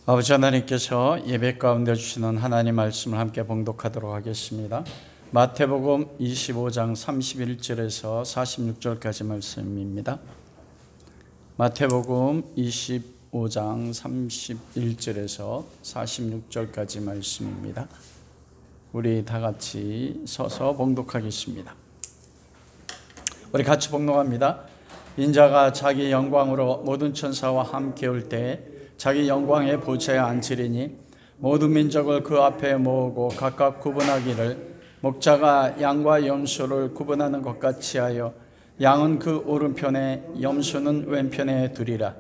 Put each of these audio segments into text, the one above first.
아버지 하나님께서 예배 가운데 주시는 하나님 말씀을 함께 봉독하도록 하겠습니다. 마태복음 25장 31절에서 46절까지 말씀입니다. 마태복음 25장 31절에서 46절까지 말씀입니다. 우리 다 같이 서서 봉독하겠습니다. 우리 같이 봉독합니다. 인자가 자기 영광으로 모든 천사와 함께 올 때 자기 영광의 보좌에 앉으리니 모든 민족을 그 앞에 모으고 각각 구분하기를 목자가 양과 염소를 구분하는 것 같이 하여 양은 그 오른편에 염소는 왼편에 두리라.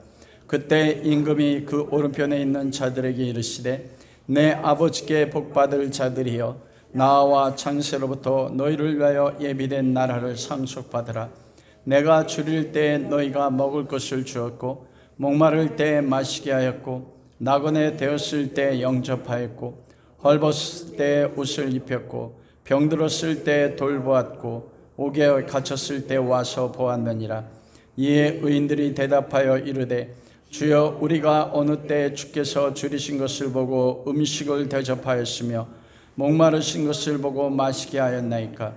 그때 임금이 그 오른편에 있는 자들에게 이르시되 내 아버지께 복받을 자들이여 나와 창세로부터 너희를 위하여 예비된 나라를 상속받으라. 내가 줄일 때 너희가 먹을 것을 주었고 목마를 때 마시게 하였고 나그네 되었을 때 영접하였고 헐벗을 때 옷을 입혔고 병들었을 때 돌보았고 옥에 갇혔을 때 와서 보았느니라. 이에 의인들이 대답하여 이르되 주여 우리가 어느 때 주께서 줄이신 것을 보고 음식을 대접하였으며 목마르신 것을 보고 마시게 하였나이까.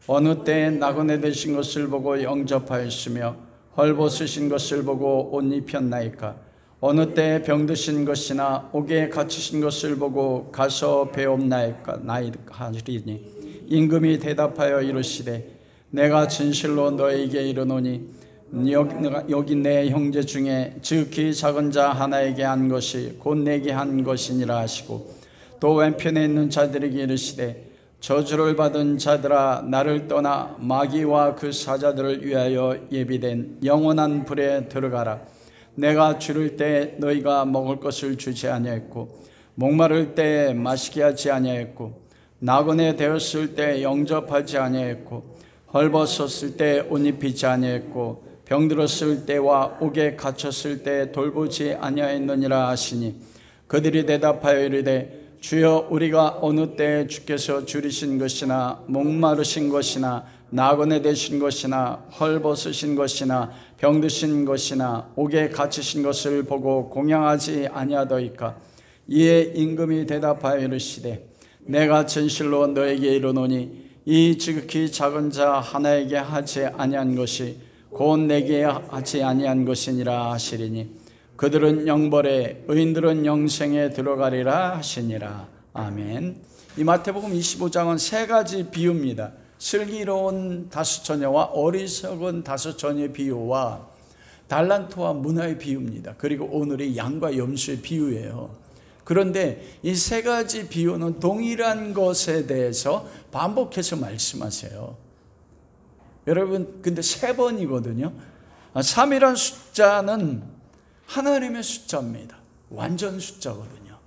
어느 때 나그네 되신 것을 보고 영접하였으며 헐벗으신 것을 보고 옷 입혔나이까. 어느 때 병드신 것이나 옥에 갇히신 것을 보고 가서 배옵나이까 하리니 임금이 대답하여 이르시되 내가 진실로 너에게 이르노니 여기 내 형제 중에 지극히 작은 자 하나에게 한 것이 곧 내게 한 것이니라 하시고 또 왼편에 있는 자들에게 이르시되 저주를 받은 자들아 나를 떠나 마귀와 그 사자들을 위하여 예비된 영원한 불에 들어가라. 내가 줄일 때 너희가 먹을 것을 주지 아니하였고 목마를 때 마시게 하지 아니하였고 나그네 되었을 때 영접하지 아니하였고 헐벗었을 때 옷 입히지 아니하였고 병들었을 때와 옥에 갇혔을 때 돌보지 아니하였느니라 하시니 그들이 대답하여 이르되 주여 우리가 어느 때 주께서 줄이신 것이나 목마르신 것이나 나그네 되신 것이나 헐벗으신 것이나 병드신 것이나 옥에 갇히신 것을 보고 공양하지 아니하더이까. 이에 임금이 대답하여 이르시되 내가 진실로 너에게 이르노니 이 지극히 작은 자 하나에게 하지 아니한 것이 곧 내게 하지 아니한 것이니라 하시리니 그들은 영벌에 의인들은 영생에 들어가리라 하시니라. 아멘. 이 마태복음 25장은 세 가지 비유입니다. 슬기로운 다섯 처녀와 어리석은 다섯 처녀의 비유와 달란트와 문화의 비유입니다. 그리고 오늘의 양과 염소의 비유예요. 그런데 이 세 가지 비유는 동일한 것에 대해서 반복해서 말씀하세요. 여러분 근데 세 번이거든요. 3이란 숫자는 하나님의 숫자입니다. 완전 숫자거든요.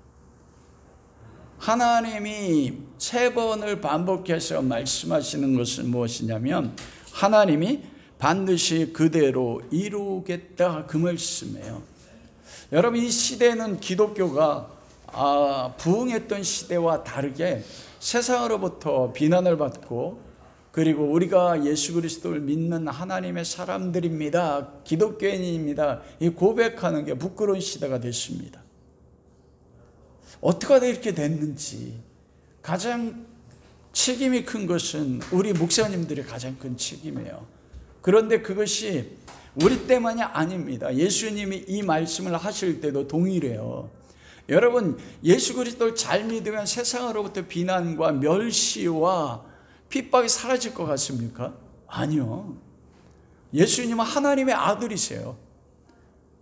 하나님이 세 번을 반복해서 말씀하시는 것은 무엇이냐면 하나님이 반드시 그대로 이루겠다 그 말씀이에요. 여러분 이 시대는 기독교가 부흥했던 시대와 다르게 세상으로부터 비난을 받고 그리고 우리가 예수 그리스도를 믿는 하나님의 사람들입니다, 기독교인입니다 이 고백하는 게 부끄러운 시대가 됐습니다. 어떻게 이렇게 됐는지 가장 책임이 큰 것은 우리 목사님들이 가장 큰 책임이에요. 그런데 그것이 우리 때만이 아닙니다. 예수님이 이 말씀을 하실 때도 동일해요. 여러분 예수 그리스도를 잘 믿으면 세상으로부터 비난과 멸시와 핍박이 사라질 것 같습니까? 아니요. 예수님은 하나님의 아들이세요.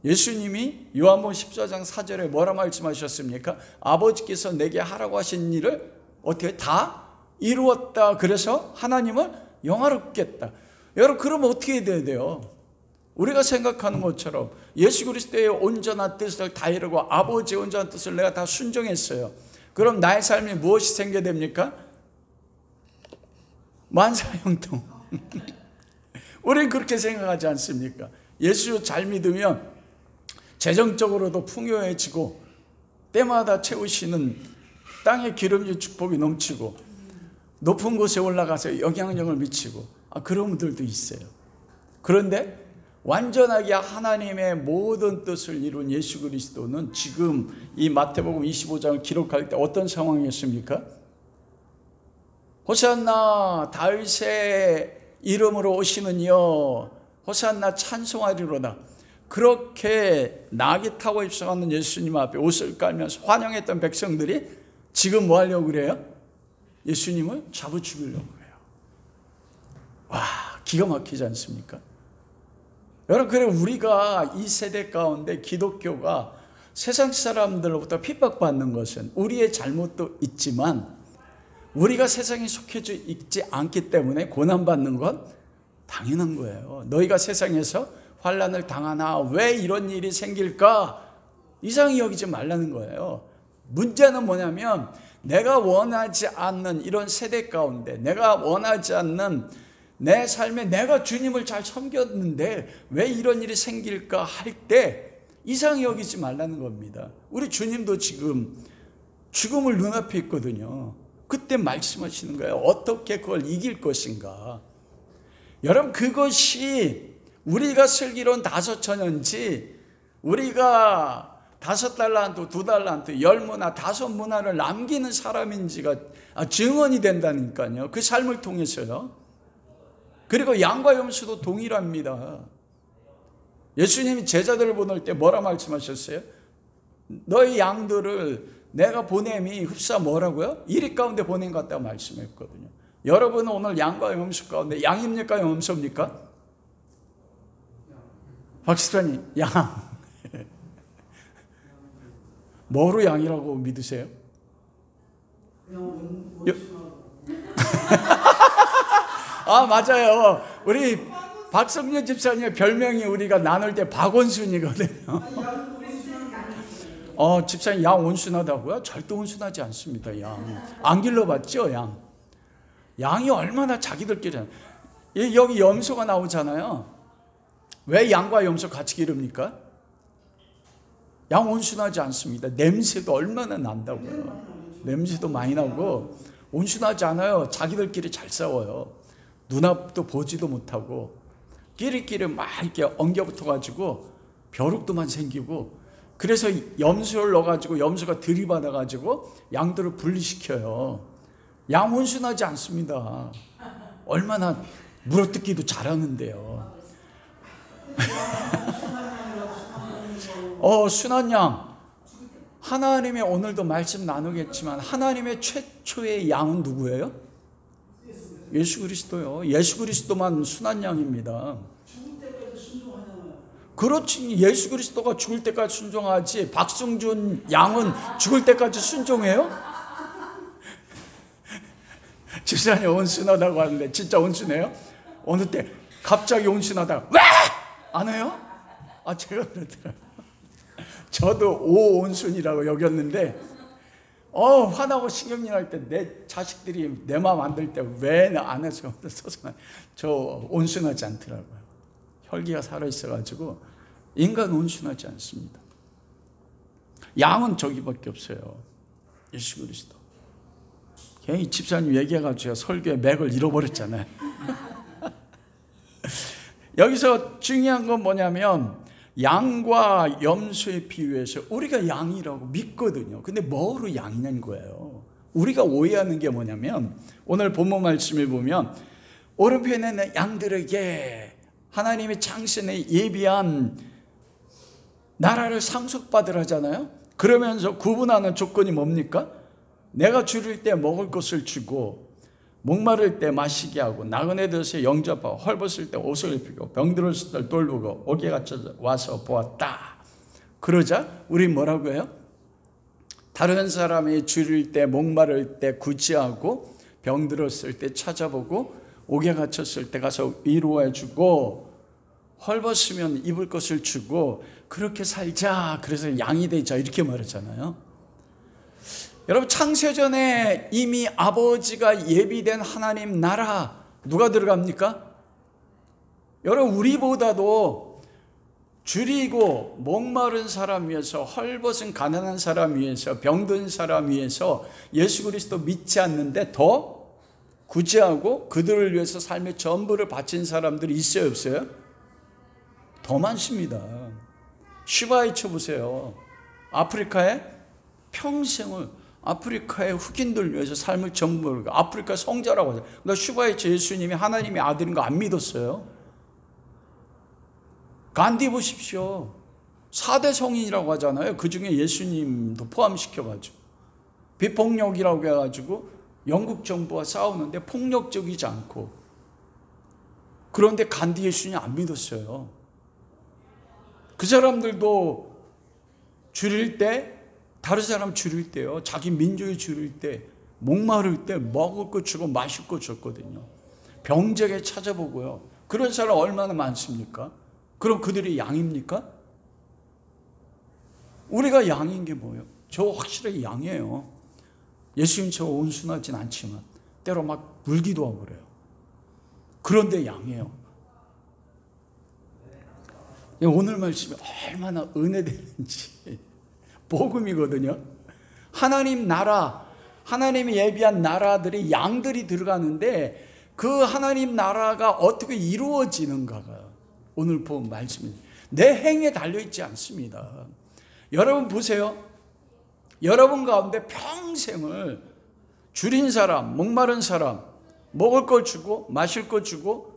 예수님이 요한복음 14장 4절에 뭐라 말씀하셨습니까? 아버지께서 내게 하라고 하신 일을 어떻게 다 이루었다. 그래서 하나님을 영화롭겠다. 여러분 그러면 어떻게 돼야 돼요? 우리가 생각하는 것처럼 예수 그리스도의 온전한 뜻을 다 이루고 아버지의 온전한 뜻을 내가 다 순종했어요. 그럼 나의 삶에 무엇이 생겨야 됩니까? 만사형통. 우리는 그렇게 생각하지 않습니까? 예수 잘 믿으면 재정적으로도 풍요해지고 때마다 채우시는 땅의 기름진 축복이 넘치고 높은 곳에 올라가서 영향력을 미치고 그런 분들도 있어요. 그런데 완전하게 하나님의 모든 뜻을 이룬 예수 그리스도는 지금 이 마태복음 25장을 기록할 때 어떤 상황이었습니까? 호산나 다윗의 이름으로 오시는 이여 호산나 찬송하리로다. 그렇게 나귀 타고 입성하는 예수님 앞에 옷을 깔면서 환영했던 백성들이 지금 뭐 하려고 그래요? 예수님을 잡아 죽이려고 그래요. 와, 기가 막히지 않습니까? 여러분, 그래 우리가 이 세대 가운데 기독교가 세상 사람들로부터 핍박받는 것은 우리의 잘못도 있지만 우리가 세상에 속해져 있지 않기 때문에 고난받는 건 당연한 거예요. 너희가 세상에서 환난을 당하나 왜 이런 일이 생길까? 이상히 여기지 말라는 거예요. 문제는 뭐냐면 내가 원하지 않는 이런 세대 가운데 내가 원하지 않는 내 삶에 내가 주님을 잘 섬겼는데 왜 이런 일이 생길까 할 때 이상히 여기지 말라는 겁니다. 우리 주님도 지금 죽음을 눈앞에 있거든요. 그때 말씀하시는 거예요. 어떻게 그걸 이길 것인가. 여러분, 그것이 우리가 슬기로운 5천연지 우리가 5달란트, 2달란트, 10문화, 5문화를 남기는 사람인지가 증언이 된다니까요. 그 삶을 통해서요. 그리고 양과 염소도 동일합니다. 예수님이 제자들을 보낼 때 뭐라 말씀하셨어요? 너희 양들을 내가 보냄이 흡사 뭐라고요? 이리 가운데 보낸 것 같다고 말씀했거든요. 여러분은 오늘 양과 염소 가운데 양입니까? 염소입니까? 박시사님, 양. 뭐로 양이라고 믿으세요? 맞아요. 우리 박성년 집사님의 별명이 우리가 나눌 때 박원순이거든요. 집사님 양 온순하다고요? 절대 온순하지 않습니다. 양. 안 길러봤죠? 양이 얼마나 자기들끼리. 여기 염소가 나오잖아요. 왜 양과 염소 같이 기릅니까? 양 온순하지 않습니다. 냄새도 얼마나 난다고요. 냄새도 많이 나고 온순하지 않아요. 자기들끼리 잘 싸워요. 눈앞도 보지도 못하고 끼리끼리 막 이렇게 엉겨붙어가지고 벼룩도만 생기고 그래서 염소를 넣어가지고 염소가 들이받아가지고 양들을 분리시켜요. 양 온순하지 않습니다. 얼마나 물어뜯기도 잘하는데요. 순한 양. 하나님의 오늘도 말씀 나누겠지만 하나님의 최초의 양은 누구예요? 예수 그리스도요. 예수 그리스도만 순한 양입니다. 그렇지. 예수 그리스도가 죽을 때까지 순종하지 박승준 양은 죽을 때까지 순종해요? 집사님 온순하다고 하는데 진짜 온순해요? 어느 때 갑자기 온순하다가 왜? 안 해요? 제가 그러더라고요. 저도 오온순이라고 여겼는데 화나고 신경질 날 때 내 자식들이 내 마음 안 들 때 왜 안 해서 저 온순하지 않더라고요. 혈기가 살아있어가지고 인간 온순하지 않습니다. 양은 저기밖에 없어요. 예수 그리스도. 괜히 집사님 얘기해가지고 설교의 맥을 잃어버렸잖아요. 여기서 중요한 건 뭐냐면 양과 염소에 비유해서 우리가 양이라고 믿거든요. 근데 뭐로 양이냐는 거예요. 우리가 오해하는 게 뭐냐면 오늘 본문 말씀을 보면 오른편에는 양들에게 하나님의 창신에 예비한 나라를 상속받으라잖아요. 그러면서 구분하는 조건이 뭡니까? 내가 줄일 때 먹을 것을 주고 목마를 때 마시게 하고 나그네 들에서 영접하고 헐벗을 때 옷을 입히고 병들었을 때 돌보고 옥에 갇혀 와서 보았다. 그러자 우리 뭐라고 해요? 다른 사람이 줄일 때 목마를 때 구제하고 병들었을 때 찾아보고 옥에 갇혔을 때 가서 위로해 주고 헐벗으면 입을 것을 주고 그렇게 살자. 그래서 양이 되자 이렇게 말하잖아요. 여러분, 창세전에 이미 아버지가 예비된 하나님 나라 누가 들어갑니까? 여러분, 우리보다도 줄이고 목마른 사람 위해서 헐벗은 가난한 사람 위해서 병든 사람 위해서 예수 그리스도 믿지 않는데 더 구제하고 그들을 위해서 삶의 전부를 바친 사람들이 있어요, 없어요? 더 많습니다. 슈바이처 보세요. 아프리카에 평생을 아프리카의 흑인들 위해서 삶을 전부를 아프리카 성자라고 하죠. 그러니까 슈바이처 예수님이 하나님의 아들인 거 안 믿었어요. 간디 보십시오. 4대 성인이라고 하잖아요. 그 중에 예수님도 포함시켜가지고 비폭력이라고 해가지고 영국 정부와 싸우는데 폭력적이지 않고, 그런데 간디 예수님 안 믿었어요. 그 사람들도 줄일 때, 다른 사람 줄일 때요, 자기 민족이 줄일 때, 목마를 때 먹을 거 주고 마실 거 줬거든요. 병자게 찾아보고요. 그런 사람 얼마나 많습니까? 그럼 그들이 양입니까? 우리가 양인 게 뭐예요? 저 확실하게 양이에요. 예수님처럼 온순하진 않지만 때로 막 물기도 하고 그래요. 그런데 양이에요. 오늘 말씀이 얼마나 은혜되는지. 복음이거든요. 하나님 나라, 하나님이 예비한 나라들이 양들이 들어가는데 그 하나님 나라가 어떻게 이루어지는가가 오늘 본 말씀입니다. 내 행에 달려있지 않습니다. 여러분 보세요. 여러분 가운데 평생을 줄인 사람, 목마른 사람, 먹을 거 주고 마실 거 주고,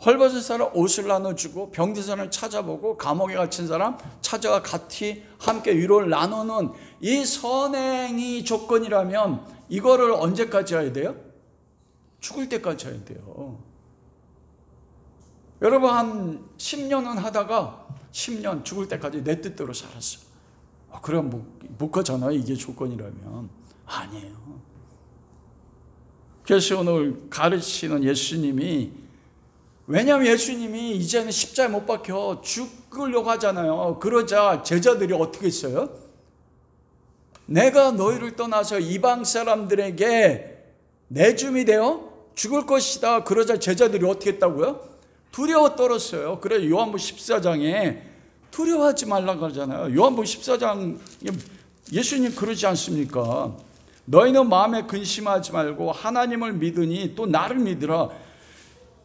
헐벗은 사람 옷을 나눠주고, 병든 사람을 찾아보고, 감옥에 갇힌 사람 찾아가 같이 함께 위로를 나누는 이 선행이 조건이라면 이거를 언제까지 해야 돼요? 죽을 때까지 해야 돼요. 여러분 한 10년은 하다가 10년 죽을 때까지 내 뜻대로 살았어. 그럼 못 가잖아요. 이게 조건이라면. 아니에요. 그래서 오늘 가르치는 예수님이, 왜냐하면 예수님이 이제는 십자가에 못 박혀 죽으려고 하잖아요. 그러자 제자들이 어떻게 했어요? 내가 너희를 떠나서 이방 사람들에게 내줌이 되어 죽을 것이다. 그러자 제자들이 어떻게 했다고요? 두려워 떨었어요. 그래서 요한복음 14장에 두려워하지 말라고 하잖아요. 요한복음 14장 예수님 그러지 않습니까? 너희는 마음에 근심하지 말고 하나님을 믿으니 또 나를 믿으라.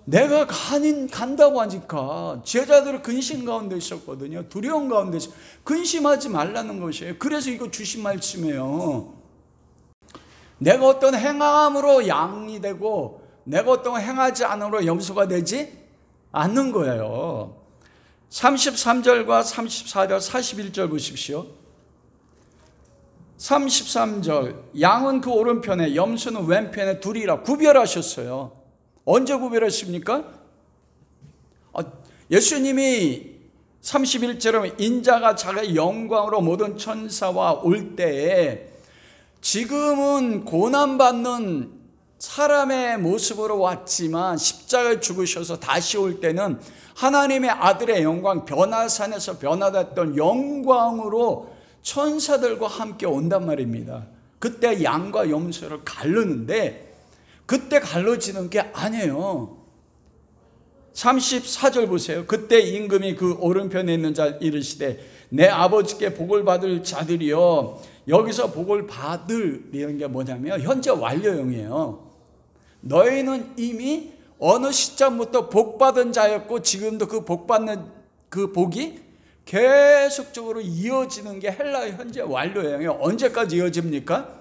내가 간다고 하니까 제자들은 근심 가운데 있었거든요. 두려움 가운데 있었어요. 근심하지 말라는 것이에요. 그래서 이거 주신 말씀이에요. 내가 어떤 행함으로 양이 되고 내가 어떤 행하지 않음으로 염소가 되지 않는 거예요. 33절과 34절 41절 보십시오. 33절 양은 그 오른편에 염소는 왼편에 두리라 구별하셨어요. 언제 구별했습니까? 예수님이 31절에 인자가 자기의 영광으로 모든 천사와 올 때에 지금은 고난받는 사람의 모습으로 왔지만 십자가에 죽으셔서 다시 올 때는 하나님의 아들의 영광, 변화산에서 변화됐던 영광으로 천사들과 함께 온단 말입니다. 그때 양과 염소를 가르는데 그때 갈라지는 게 아니에요. 34절 보세요. 그때 임금이 그 오른편에 있는 자 이르시되 내 아버지께 복을 받을 자들이여. 여기서 복을 받으라는 게 뭐냐면 현재 완료형이에요. 너희는 이미 어느 시점부터 복받은 자였고 지금도 그 복받는 그 복이 계속적으로 이어지는 게 헬라의 현재 완료형이에요. 언제까지 이어집니까?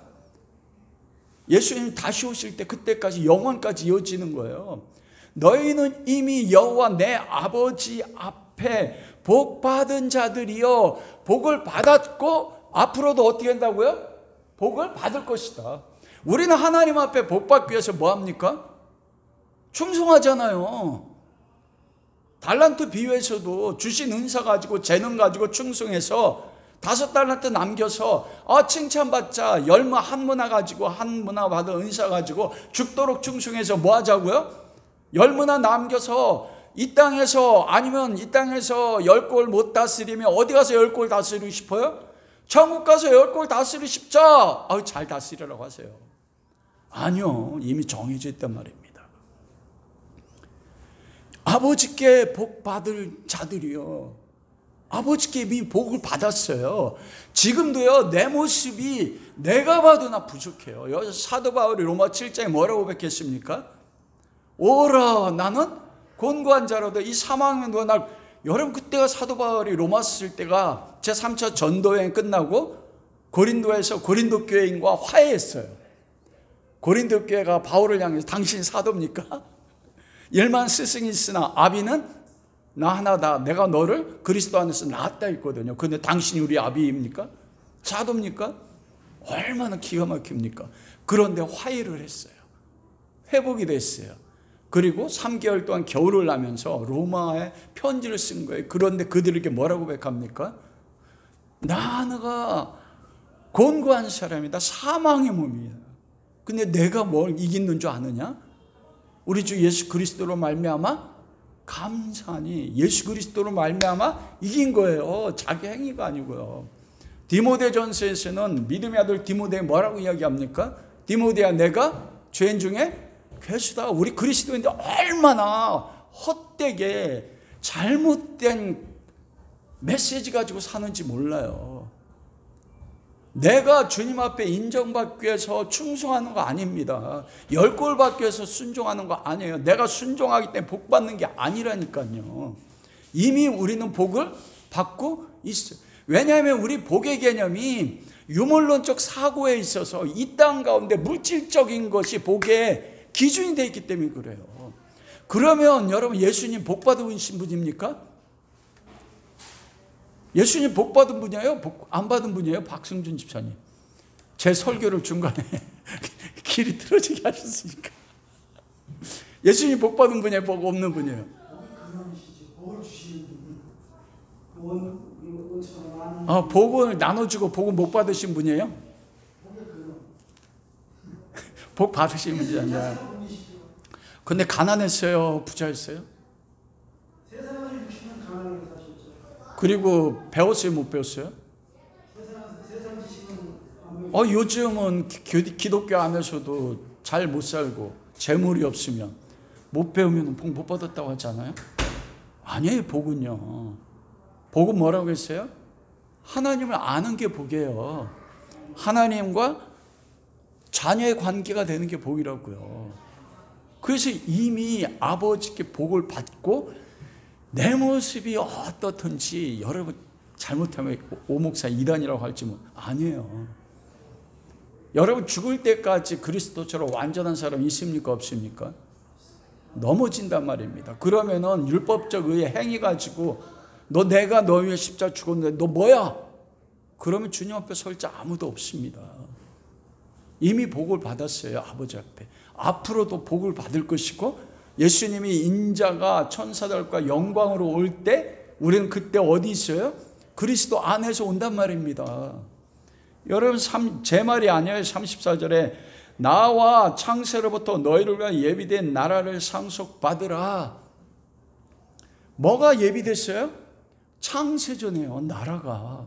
예수님 다시 오실 때 그때까지 영원까지 이어지는 거예요. 너희는 이미 여호와 내 아버지 앞에 복받은 자들이여. 복을 받았고 앞으로도 어떻게 한다고요? 복을 받을 것이다. 우리는 하나님 앞에 복받기 위해서 뭐합니까? 충성하잖아요. 달란트 비유에서도 주신 은사 가지고 재능 가지고 충성해서 5달란트 남겨서 칭찬받자 열무 한 문화 가지고 한 문화 받은 은사 가지고 죽도록 충성해서 뭐 하자고요? 열무나 남겨서 이 땅에서 아니면 이 땅에서 10골 못 다스리면 어디 가서 10골 다스리고 싶어요? 천국 가서 10골 다스리고 싶자. 잘 다스리라고 하세요. 아니요. 이미 정해져 있단 말입니다. 아버지께 복 받을 자들이요. 아버지께 이미 복을 받았어요. 지금도요. 내 모습이 내가 봐도 나 부족해요. 여기서 사도 바울이 로마 7장에 뭐라고 고백했습니까? 오라 나는 곤고한 자로도 이 사망에도 날 여러분 그때가 사도 바울이 로마서 쓸 때가 제3차 전도여행 끝나고 고린도에서 고린도 교회인과 화해했어요. 고린도 교회가 바울을 향해서 당신 사도입니까? 열만 스승이 있으나 아비는 나 하나다. 내가 너를 그리스도 안에서 낳았다 했거든요. 근데 당신이 우리 아비입니까? 사도입니까? 얼마나 기가 막힙니까? 그런데 화해를 했어요. 회복이 됐어요. 그리고 3개월 동안 겨울을 나면서 로마에 편지를 쓴 거예요. 그런데 그들에게 뭐라고 고백합니까? 나가 곤고한 사람이다. 사망의 몸이야. 근데 내가 뭘 이기는 줄 아느냐? 우리 주 예수 그리스도로 말미암아 감사하니 예수 그리스도로 말미암아 이긴 거예요. 자기 행위가 아니고요. 디모데전서에서는 믿음의 아들 디모데에 뭐라고 이야기합니까? 디모데야, 내가 죄인 중에 괴수다. 우리 그리스도인데 얼마나 헛되게 잘못된 메시지 가지고 사는지 몰라요. 내가 주님 앞에 인정받기 위해서 충성하는 거 아닙니다. 10골 받기 위해서 순종하는 거 아니에요. 내가 순종하기 때문에 복 받는 게 아니라니까요. 이미 우리는 복을 받고 있어요. 왜냐하면 우리 복의 개념이 유물론적 사고에 있어서 이 땅 가운데 물질적인 것이 복의 기준이 되어 있기 때문에 그래요. 그러면 여러분 예수님 복 받으신 분입니까? 예수님 복 받은 분이에요? 복 안 받은 분이에요? 박승준 집사님. 제 설교를 중간에 길이 틀어지게 하셨으니까. 예수님 복 받은 분이에요? 복 없는 분이에요? 복을 나눠주고 복을 못 받으신 분이에요? 복 받으신 분이잖아요. 근데 가난했어요? 부자였어요? 그리고 배웠어요? 못 배웠어요? 요즘은 기독교 안에서도 잘 못 살고 재물이 없으면 못 배우면 복 못 받았다고 하잖아요. 아니에요. 복은요, 복은 뭐라고 했어요? 하나님을 아는 게 복이에요. 하나님과 자녀의 관계가 되는 게 복이라고요. 그래서 이미 아버지께 복을 받고 내 모습이 어떻든지, 여러분 잘못하면 오목사 이단이라고 할지 뭐 아니에요. 여러분 죽을 때까지 그리스도처럼 완전한 사람 있습니까? 없습니까? 넘어진단 말입니다. 그러면은 율법적 의의 행위 가지고 내가 너 위해 십자가 죽었는데 너 뭐야? 그러면 주님 앞에 설 자 아무도 없습니다. 이미 복을 받았어요. 아버지 앞에. 앞으로도 복을 받을 것이고, 예수님이 인자가 천사들과 영광으로 올 때 우리는 그때 어디 있어요? 그리스도 안에서 온단 말입니다. 여러분 제 말이 아니에요. 34절에 나와 창세로부터 너희를 위하여 예비된 나라를 상속받으라. 뭐가 예비됐어요? 창세전에요. 나라가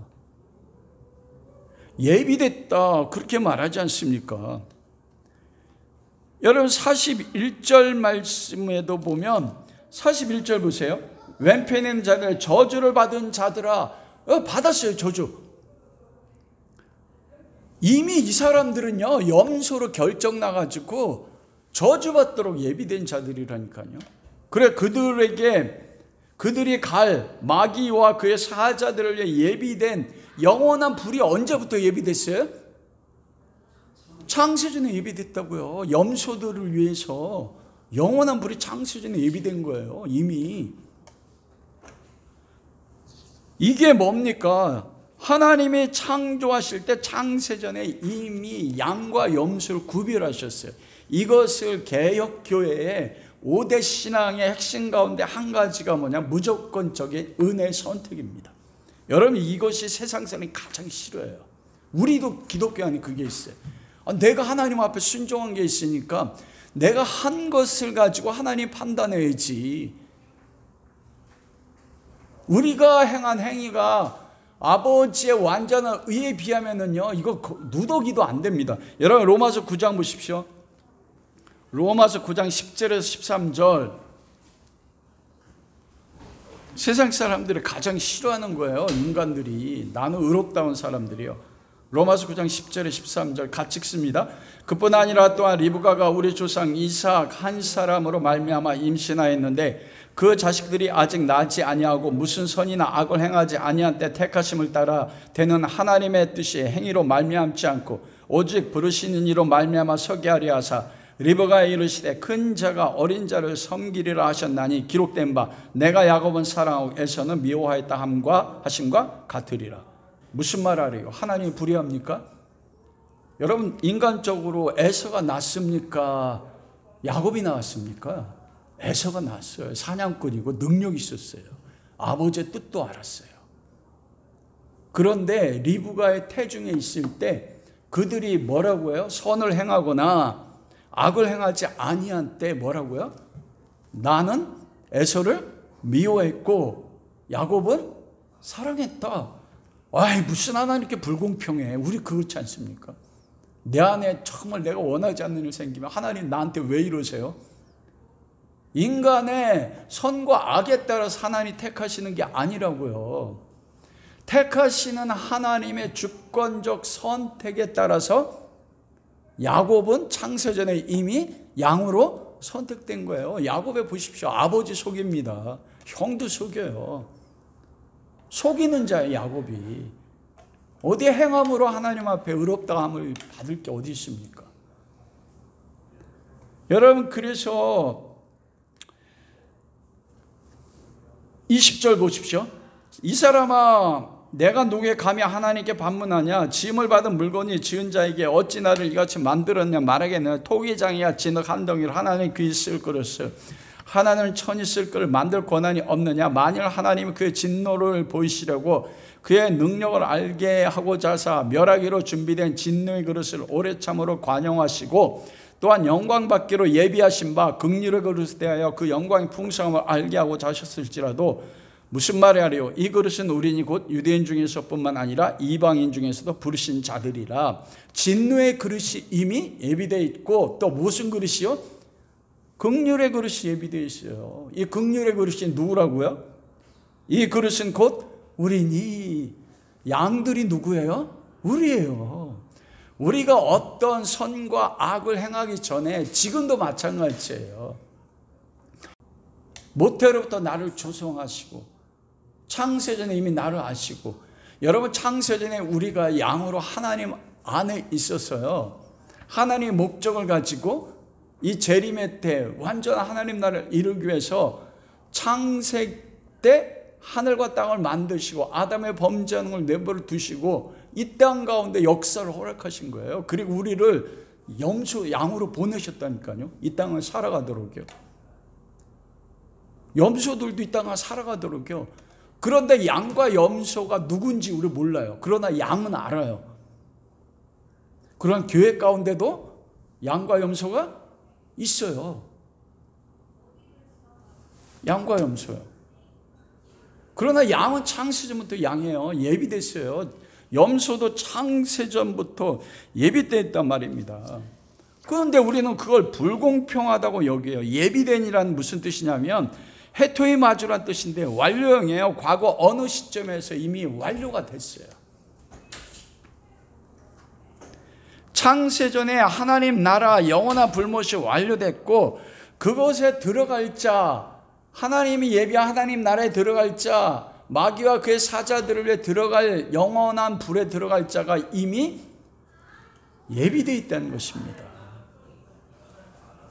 예비됐다 그렇게 말하지 않습니까? 여러분 41절 말씀에도 보면 41절 보세요. 왼편에 있는 자들 저주를 받은 자들아, 받았어요. 저주. 이미 이 사람들은요 염소로 결정 나가지고 저주받도록 예비된 자들이라니까요. 그래 그들이 갈 마귀와 그의 사자들을 위해 예비된 영원한 불이 언제부터 예비됐어요? 창세전에 예비됐다고요. 염소들을 위해서 영원한 불이 창세전에 예비된 거예요. 이미. 이게 뭡니까? 하나님이 창조하실 때 창세전에 이미 양과 염소를 구별하셨어요. 이것을 개혁교회의 5대 신앙의 핵심 가운데 한 가지가 뭐냐? 무조건적인 은혜 선택입니다. 여러분 이것이 세상 사람이 가장 싫어해요. 우리도 기독교 안에 그게 있어요. 내가 하나님 앞에 순종한 게 있으니까 내가 한 것을 가지고 하나님 판단해야지. 우리가 행한 행위가 아버지의 완전한 의에 비하면은요, 이거 누더기도 안 됩니다. 여러분 로마서 9장 보십시오. 로마서 9장 10절에서 13절. 세상 사람들이 가장 싫어하는 거예요. 인간들이. 나는 의롭다운 사람들이요. 로마서 9장 10절에 13절 같이 읽습니다. 그뿐 아니라 또한 리브가가 우리 조상 이삭 한 사람으로 말미암아 임신하였는데 그 자식들이 아직 나지 아니하고 무슨 선이나 악을 행하지 아니한 때 택하심을 따라 되는 하나님의 뜻이 행위로 말미암지 않고 오직 부르시는 이로 말미암아 서게 하려 하사 리브가에 이르시되 큰 자가 어린 자를 섬기리라 하셨나니 기록된 바 내가 야곱은 사랑하고 에서는 미워하였다 함과 하심과 같으리라. 무슨 말 하래요? 하나님이 불의합니까? 여러분, 인간적으로 에서가 낫습니까? 야곱이 나왔습니까? 에서가 나왔어요. 사냥꾼이고 능력이 있었어요. 아버지의 뜻도 알았어요. 그런데 리브가의 태중에 있을 때 그들이 뭐라고요? 선을 행하거나 악을 행하지 아니한 때 뭐라고요? 나는 에서를 미워했고 야곱은 사랑했다. 아이, 무슨 하나님 이렇게 불공평해. 우리 그렇지 않습니까? 내 안에 정말 내가 원하지 않는 일 생기면 하나님 나한테 왜 이러세요? 인간의 선과 악에 따라서 하나님이 택하시는 게 아니라고요. 택하시는 하나님의 주권적 선택에 따라서 야곱은 창세전에 이미 양으로 선택된 거예요. 야곱에 보십시오. 아버지 속입니다. 형도 속여요. 속이는 자예요, 야곱이. 어디 행함으로 하나님 앞에 의롭다함을 받을 게 어디 있습니까? 여러분, 그래서 20절 보십시오. 이 사람아, 내가 누구의 감히 하나님께 반문하냐? 지음을 받은 물건이 지은 자에게 어찌 나를 이같이 만들었냐 말하겠느냐? 토기장이야 진흙 한 덩이를 하나님 귀히 쓸 것을 하나님은 천이 쓸 것을 만들 권한이 없느냐? 만일 하나님이 그의 진노를 보이시려고 그의 능력을 알게 하고자 하사 멸하기로 준비된 진노의 그릇을 오래 참으로 관용하시고 또한 영광 받기로 예비하신 바 긍휼의 그릇에 대하여 그 영광의 풍성함을 알게 하고자 하셨을지라도 무슨 말이 하리요? 이 그릇은 우리니 곧 유대인 중에서뿐만 아니라 이방인 중에서도 부르신 자들이라. 진노의 그릇이 이미 예비되어 있고 또 무슨 그릇이요? 긍휼의 그릇이 예비되어 있어요. 이 긍휼의 그릇이 누구라고요? 이 그릇은 곧 우리니. 양들이 누구예요? 우리예요. 우리가 어떤 선과 악을 행하기 전에 지금도 마찬가지예요. 모태로부터 나를 조성하시고 창세전에 이미 나를 아시고, 여러분, 창세전에 우리가 양으로 하나님 안에 있었어요. 하나님의 목적을 가지고 이 재림의 때 완전한 하나님 나라를 이루기 위해서 창세 때 하늘과 땅을 만드시고 아담의 범죄하는 걸 내버려 두시고 이 땅 가운데 역사를 허락하신 거예요. 그리고 우리를 양으로 보내셨다니까요. 이 땅을 살아가도록요. 염소들도 이 땅을 살아가도록요. 그런데 양과 염소가 누군지 우리 몰라요. 그러나 양은 알아요. 그런 교회 가운데도 양과 염소가 있어요. 양과 염소요. 그러나 양은 창세전부터 양이에요. 예비됐어요. 염소도 창세전부터 예비됐단 말입니다. 그런데 우리는 그걸 불공평하다고 여겨요. 예비된이란 무슨 뜻이냐면 해토이 마주란 뜻인데 완료형이에요. 과거 어느 시점에서 이미 완료가 됐어요. 창세전에 하나님 나라 영원한 불못이 완료됐고 그것에 들어갈 자, 하나님이 예비한 하나님 나라에 들어갈 자, 마귀와 그의 사자들을 위해 들어갈 영원한 불에 들어갈 자가 이미 예비되어 있다는 것입니다.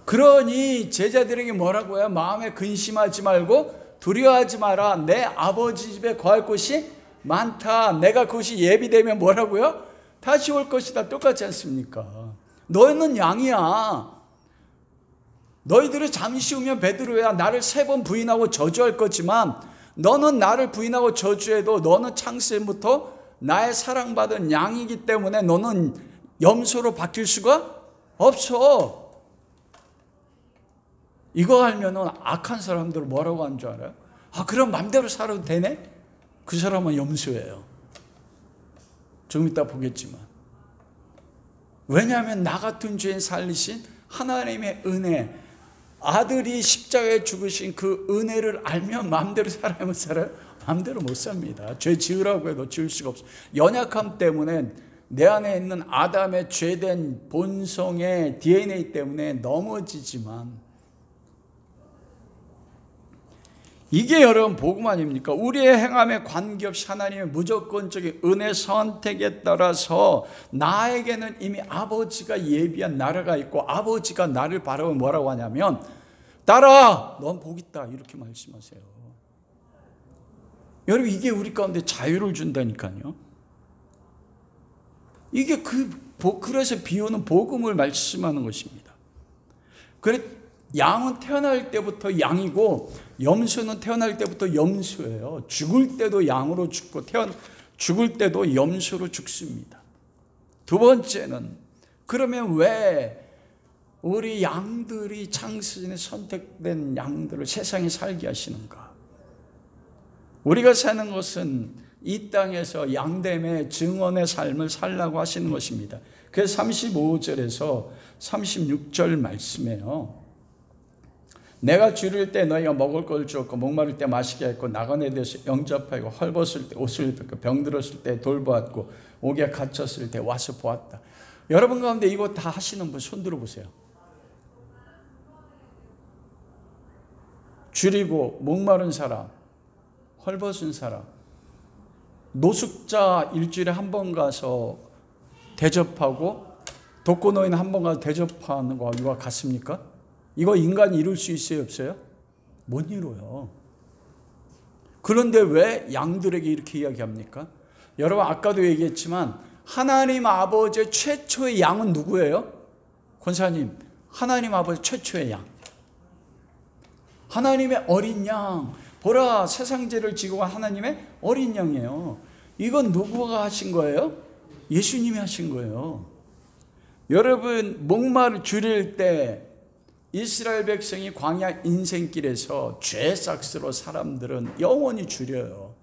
그러니 제자들에게 뭐라고 해요? 마음에 근심하지 말고 두려워하지 마라. 내 아버지 집에 거할 곳이 많다. 내가 그것이 예비되면 뭐라고요? 다시 올 것이다. 똑같지 않습니까? 너희는 양이야. 너희들이 잠시 후면 베드로야 나를 3번 부인하고 저주할 거지만 너는 나를 부인하고 저주해도 너는 창세부터 나의 사랑받은 양이기 때문에 너는 염소로 바뀔 수가 없어. 이거 알면 악한 사람들 뭐라고 하는 줄 알아요? 아, 그럼 맘대로 살아도 되네? 그 사람은 염소예요. 좀 이따 보겠지만. 왜냐하면 나 같은 죄인 살리신 하나님의 은혜, 아들이 십자가에 죽으신 그 은혜를 알면 마음대로 살아야 못 살아요? 마음대로 못 삽니다. 죄 지으라고 해도 지을 수가 없어요. 연약함 때문에 내 안에 있는 아담의 죄된 본성의 DNA 때문에 넘어지지만, 이게 여러분 복음 아닙니까? 우리의 행함에 관계없이 하나님의 무조건적인 은혜 선택에 따라서 나에게는 이미 아버지가 예비한 나라가 있고, 아버지가 나를 바라보면 뭐라고 하냐면, 딸아, 넌 복 있다, 이렇게 말씀하세요. 여러분, 이게 우리 가운데 자유를 준다니까요. 이게 그래서 비유는 복음을 말씀하는 것입니다. 그래, 양은 태어날 때부터 양이고 염소는 태어날 때부터 염소예요. 죽을 때도 양으로 죽고 죽을 때도 염소로 죽습니다. 두 번째는, 그러면 왜 우리 양들이 창세전에 선택된 양들을 세상에 살게 하시는가? 우리가 사는 것은 이 땅에서 양됨의 증언의 삶을 살라고 하시는 것입니다. 그래서 35절에서 36절 말씀에요. 내가 줄일 때 너희가 먹을 걸 주었고, 목마를 때 마시게 했고, 나그네 되어서 영접하고, 헐벗을 때 옷을 입혔고, 병들었을 때 돌보았고, 옥에 갇혔을 때 와서 보았다. 여러분 가운데 이거 다 하시는 분 손 들어보세요. 줄이고 목마른 사람, 헐벗은 사람, 노숙자 일주일에 한 번 가서 대접하고, 독거노인 한 번 가서 대접하는 거와 이거 같습니까? 이거 인간이 이룰 수 있어요, 없어요? 못 이뤄요. 그런데 왜 양들에게 이렇게 이야기합니까? 여러분, 아까도 얘기했지만 하나님 아버지의 최초의 양은 누구예요? 권사님, 하나님 아버지 최초의 양, 하나님의 어린 양, 보라 세상 죄를 지고 간 하나님의 어린 양이에요. 이건 누구가 하신 거예요? 예수님이 하신 거예요. 여러분, 목마를 줄일 때 이스라엘 백성이 광야 인생길에서 죄 삭스로 사람들은 영원히 줄여요.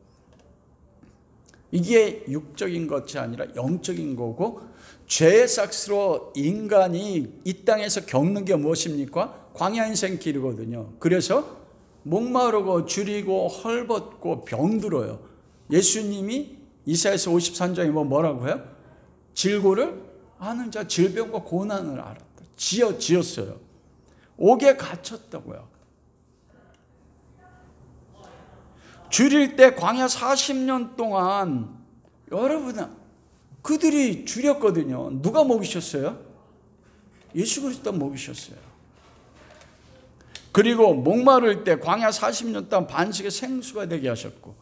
이게 육적인 것이 아니라 영적인 거고, 죄의 삭스로 인간이 이 땅에서 겪는 게 무엇입니까? 광야 인생길이거든요. 그래서 목마르고 줄이고 헐벗고 병들어요. 예수님이 이사야서 53장에 뭐라고 해요? 질고를 아는 자, 질병과 고난을 알았다. 지었어요. 옥에 갇혔다고요. 줄일 때 광야 40년 동안 여러분, 그들이 줄였거든요. 누가 먹이셨어요? 예수 그리스도가 먹이셨어요. 그리고 목마를 때 광야 40년 동안 반석의 생수가 되게 하셨고,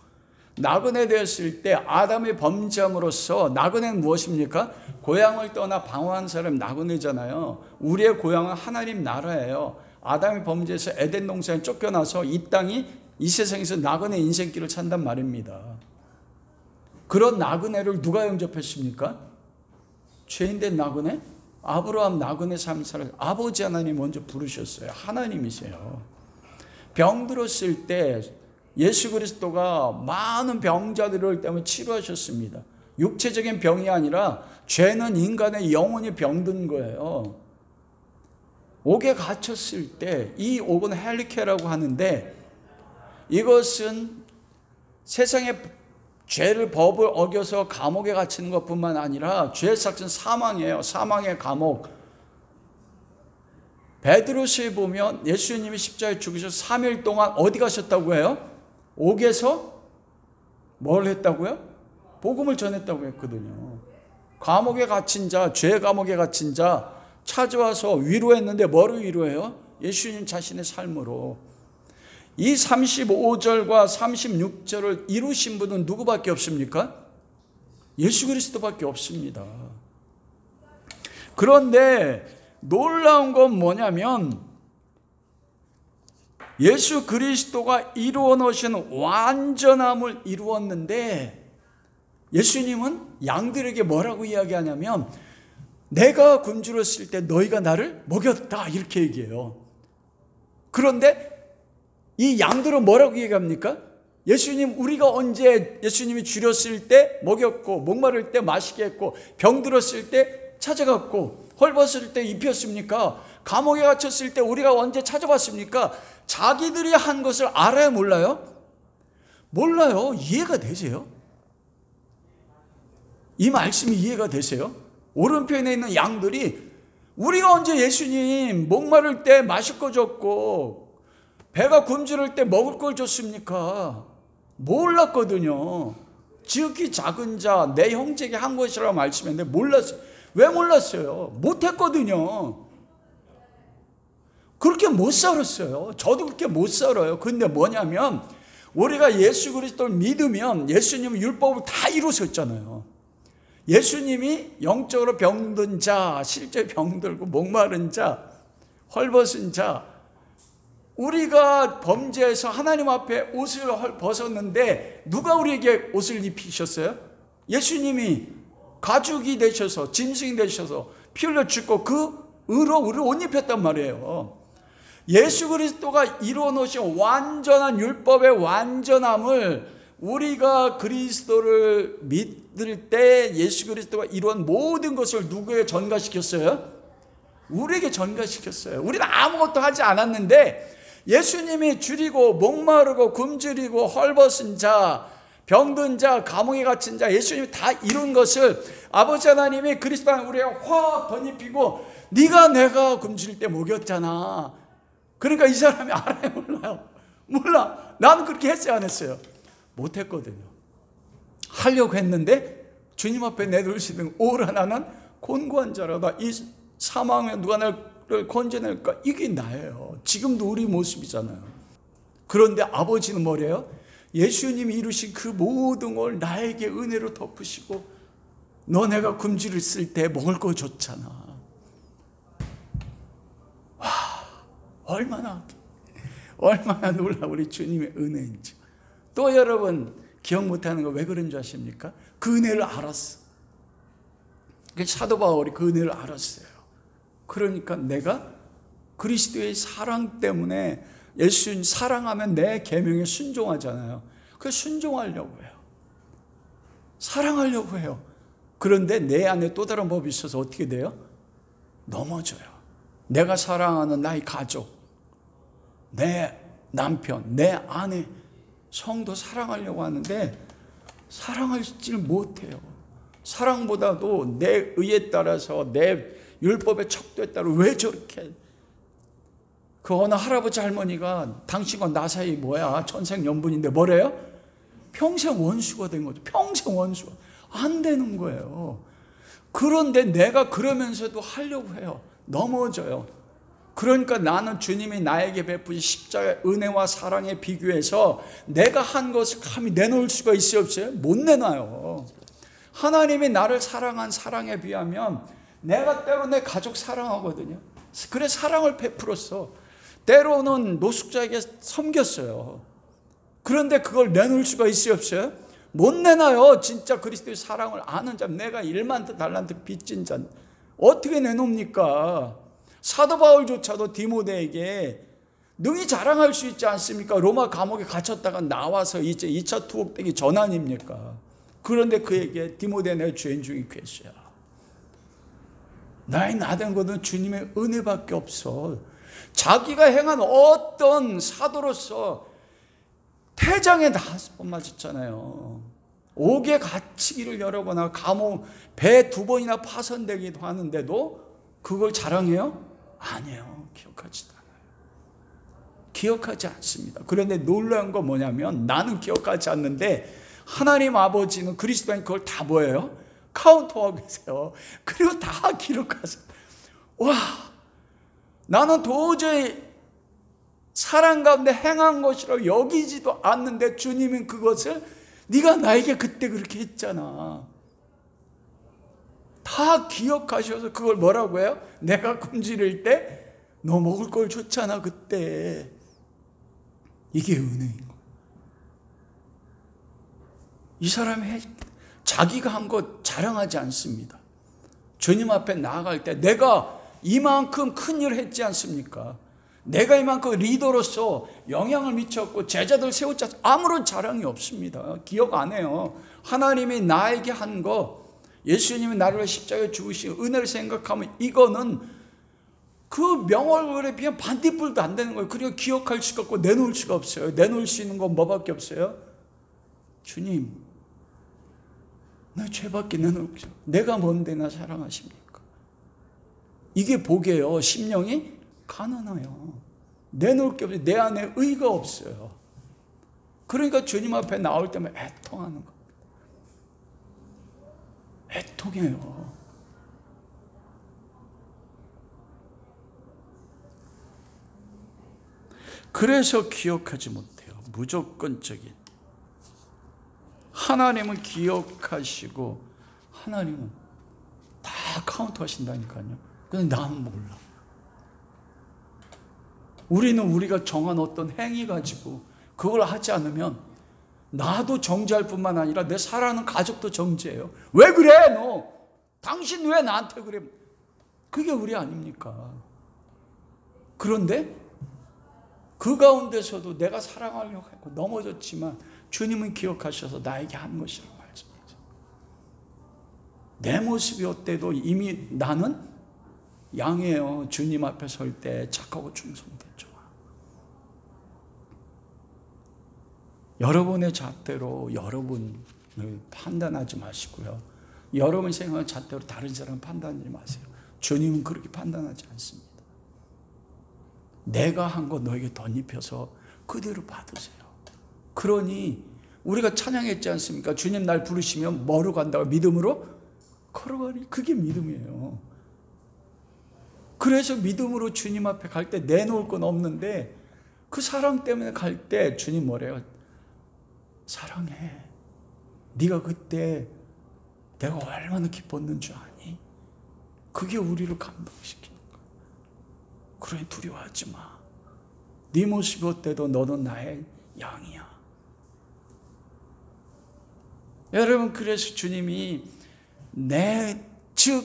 나그네 되었을 때 아담의 범죄함으로써, 나그네는 무엇입니까? 고향을 떠나 방황한 사람이 나그네잖아요. 우리의 고향은 하나님 나라예요. 아담의 범죄에서 에덴 동산에 쫓겨나서 이 땅이 이 세상에서 나그네 인생길을 산단 말입니다. 그런 나그네를 누가 영접했습니까? 죄인된 나그네? 아브라함 나그네 삶을 살아 아버지 하나님 먼저 부르셨어요. 하나님이세요. 병들었을 때 예수 그리스도가 많은 병자들을 때문에 치료하셨습니다. 육체적인 병이 아니라 죄는 인간의 영혼이 병든 거예요. 옥에 갇혔을 때, 이 옥은 헬리케라고 하는데, 이것은 세상의 죄를 법을 어겨서 감옥에 갇히는 것뿐만 아니라 죄의 삭은 사망이에요. 사망의 감옥. 베드로서에 보면 예수님이 십자가에 죽으셔서 3일 동안 어디 가셨다고 해요? 옥에서 뭘 했다고요? 복음을 전했다고 했거든요. 감옥에 갇힌 자, 죄 감옥에 갇힌 자 찾아와서 위로했는데 뭐로 위로해요? 예수님 자신의 삶으로. 이 35절과 36절을 이루신 분은 누구밖에 없습니까? 예수 그리스도밖에 없습니다. 그런데 놀라운 건 뭐냐면, 예수 그리스도가 이루어 놓으신 완전함을 이루었는데, 예수님은 양들에게 뭐라고 이야기하냐면, 내가 굶주렸을 때 너희가 나를 먹였다, 이렇게 얘기해요. 그런데 이 양들은 뭐라고 얘기합니까? 예수님, 우리가 언제 예수님이 줄였을 때 먹였고, 목마를 때 마시게 했고, 병들었을 때 찾아갔고, 헐벗을 때 입혔습니까? 감옥에 갇혔을 때 우리가 언제 찾아봤습니까? 자기들이 한 것을 알아요, 몰라요? 몰라요. 이해가 되세요? 이 말씀이 이해가 되세요? 오른편에 있는 양들이 우리가 언제 예수님 목마를 때 마실 거 줬고 배가 굶주릴 때 먹을 걸 줬습니까? 몰랐거든요. 지극히 작은 자 내 형제에게 한 것이라고 말씀했는데 몰랐어요. 왜 몰랐어요? 못했거든요. 그렇게 못 살았어요. 저도 그렇게 못 살아요. 근데 뭐냐면 우리가 예수 그리스도를 믿으면 예수님은 율법을 다 이루셨잖아요. 예수님이 영적으로 병든 자, 실제 병들고 목마른 자, 헐벗은 자, 우리가 범죄해서 하나님 앞에 옷을 벗었는데 누가 우리에게 옷을 입히셨어요? 예수님이 가죽이 되셔서 짐승이 되셔서 피 흘려 죽고 그 의로 우리를 옷 입혔단 말이에요. 예수 그리스도가 이루어 놓으신 완전한 율법의 완전함을 우리가 그리스도를 믿을 때 예수 그리스도가 이루한 모든 것을 누구에게 전가시켰어요? 우리에게 전가시켰어요. 우리는 아무것도 하지 않았는데 예수님이 줄이고 목마르고 굶주리고 헐벗은 자, 병든 자, 감옥에 갇힌 자, 예수님이 다 이룬 것을 아버지 하나님이 그리스도 안에 우리에게 확 덧입히고 네가 내가 굶주릴 때 먹였잖아. 그러니까 이 사람이 알아요, 몰라요? 몰라. 나는 그렇게 했어요, 안 했어요? 못했거든요. 하려고 했는데 주님 앞에 내놓으시는 오라 나는 곤고한 자라다. 이 사망에 누가 나를 건져낼까? 이게 나예요. 지금도 우리 모습이잖아요. 그런데 아버지는 뭐래요? 예수님이 이루신 그 모든 걸 나에게 은혜로 덮으시고 너 내가 굶주렸을 때 먹을 거 줬잖아. 와, 얼마나 놀라 우리 주님의 은혜인지. 또 여러분 기억 못하는 거 왜 그런 줄 아십니까? 그 은혜를 알았어. 사도 바울이 그 은혜를 알았어요. 그러니까 내가 그리스도의 사랑 때문에 예수님 사랑하면 내 계명에 순종하잖아요. 그 순종하려고 해요. 사랑하려고 해요. 그런데 내 안에 또 다른 법이 있어서 어떻게 돼요? 넘어져요. 내가 사랑하는 나의 가족, 내 남편, 내 아내, 성도 사랑하려고 하는데 사랑하지를 못해요. 사랑보다도 내 의에 따라서 내 율법의 척도에 따라 왜 저렇게 그 어느 할아버지 할머니가 당신과 나 사이 뭐야 천생연분인데 뭐래요? 평생 원수가 된 거죠. 평생 원수가 안 되는 거예요. 그런데 내가 그러면서도 하려고 해요. 넘어져요. 그러니까 나는 주님이 나에게 베푸신 십자가의 은혜와 사랑에 비교해서 내가 한 것을 감히 내놓을 수가 있어요, 없어요? 못 내놔요. 하나님이 나를 사랑한 사랑에 비하면 내가 때로 내 가족 사랑하거든요. 그래 사랑을 베풀었어. 때로는 노숙자에게 섬겼어요. 그런데 그걸 내놓을 수가 있어요, 없어요? 못 내놔요. 진짜 그리스도의 사랑을 아는 자, 내가 1만 달란트 빚진 자 어떻게 내놓습니까? 사도 바울조차도 디모데에게 능히 자랑할 수 있지 않습니까? 로마 감옥에 갇혔다가 나와서 이제 2차 투옥되기 전 아닙니까? 그런데 그에게 디모데 내 죄인 중에 괴수야. 나의 나된 것은 주님의 은혜밖에 없어. 자기가 행한 어떤 사도로서 태장에 5번 맞았잖아요. 옥에 갇히기를 여러 번 하고 감옥 배 2번이나 파손되기도 하는데도 그걸 자랑해요? 아니에요. 기억하지도 않아요. 기억하지 않습니다. 그런데 놀라운 건 뭐냐면 나는 기억하지 않는데 하나님 아버지는 그리스도인 그걸 다 뭐예요? 카운트하고 계세요. 그리고 다 기록하세요. 와, 나는 도저히 사랑 가운데 행한 것이라고 여기지도 않는데 주님은 그것을 네가 나에게 그때 그렇게 했잖아. 다 기억하셔서 그걸 뭐라고 해요? 내가 굶주릴 때 너 먹을 걸 줬잖아 그때. 이게 은혜인 거예요. 이 사람이 자기가 한 것 자랑하지 않습니다. 주님 앞에 나아갈 때 내가 이만큼 큰 일을 했지 않습니까? 내가 이만큼 리더로서 영향을 미쳤고 제자들 세웠지 않습니까? 아무런 자랑이 없습니다. 기억 안 해요. 하나님이 나에게 한 거, 예수님이 나를 십자가에 죽으신 은혜를 생각하면 이거는 그 명월에 비하면 반딧불도 안 되는 거예요. 그리고 기억할 수가 없고 내놓을 수가 없어요. 내놓을 수 있는 건 뭐밖에 없어요? 주님, 내 죄밖에 내놓을 게 없어. 내가 뭔데 나 사랑하십니까? 이게 복이에요. 심령이 가난해요. 내놓을 게 없어요. 내 안에 의가 없어요. 그러니까 주님 앞에 나올 때면 애통하는 겁니다. 애통해요. 그래서 기억하지 못해요. 무조건적인. 하나님은 기억하시고 하나님은 다 카운트하신다니까요. 근데 나는 몰라. 우리는 우리가 정한 어떤 행위 가지고 그걸 하지 않으면 나도 정죄할 뿐만 아니라 내 사랑하는 가족도 정죄해요. 왜 그래 너? 당신 왜 나한테 그래? 그게 우리 아닙니까? 그런데 그 가운데서도 내가 사랑하려고 하고 넘어졌지만 주님은 기억하셔서 나에게 한 것이라고 말씀하세요. 내 모습이 어때도 이미 나는 양이에요. 주님 앞에 설 때 착하고 충성되죠. 여러분의 잣대로 여러분을 판단하지 마시고요. 여러분 생각하는 잣대로 다른 사람 판단하지 마세요. 주님은 그렇게 판단하지 않습니다. 내가 한 거 너에게 덧입혀서 그대로 받으세요. 그러니 우리가 찬양했지 않습니까? 주님 날 부르시면 뭐로 간다고? 믿음으로 걸어가니. 그게 믿음이에요. 그래서 믿음으로 주님 앞에 갈 때 내놓을 건 없는데 그 사랑 때문에 갈 때 주님 뭐래요? 사랑해. 네가 그때 내가 얼마나 기뻤는 줄 아니? 그게 우리를 감동시키는 거야. 그러니 두려워하지 마. 네 모습이 어때도 너는 나의 양이야. 여러분, 그래서 주님이 즉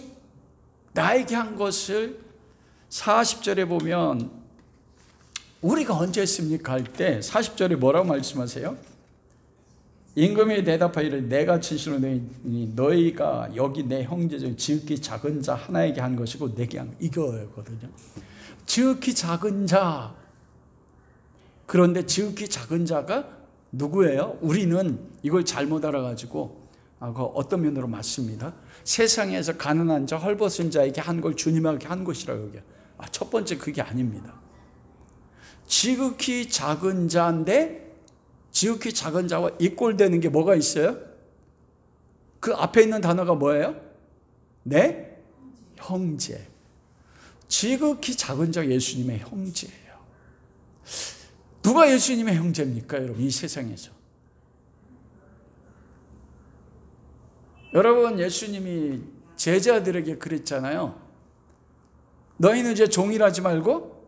나에게 한 것을 40절에 보면 우리가 언제 했습니까? 할 때 40절에 뭐라고 말씀하세요? 임금이 대답하기를 내가 진실로 너희가 여기 내 형제 중 지극히 작은 자 하나에게 한 것이고 내게 한 이거거든요. 지극히 작은 자. 그런데 지극히 작은 자가 누구예요? 우리는 이걸 잘못 알아가지고 어떤 면으로 맞습니다. 세상에서 가난한 자, 헐벗은 자에게 한 걸 주님에게 한 것이라고 여겨요. 첫 번째 그게 아닙니다. 지극히 작은 자인데 지극히 작은 자와 이꼴되는 게 뭐가 있어요? 그 앞에 있는 단어가 뭐예요? 네? 형제. 지극히 작은 자가 예수님의 형제예요. 누가 예수님의 형제입니까, 여러분? 이 세상에서. 여러분, 예수님이 제자들에게 그랬잖아요. 너희는 이제 종이라지 말고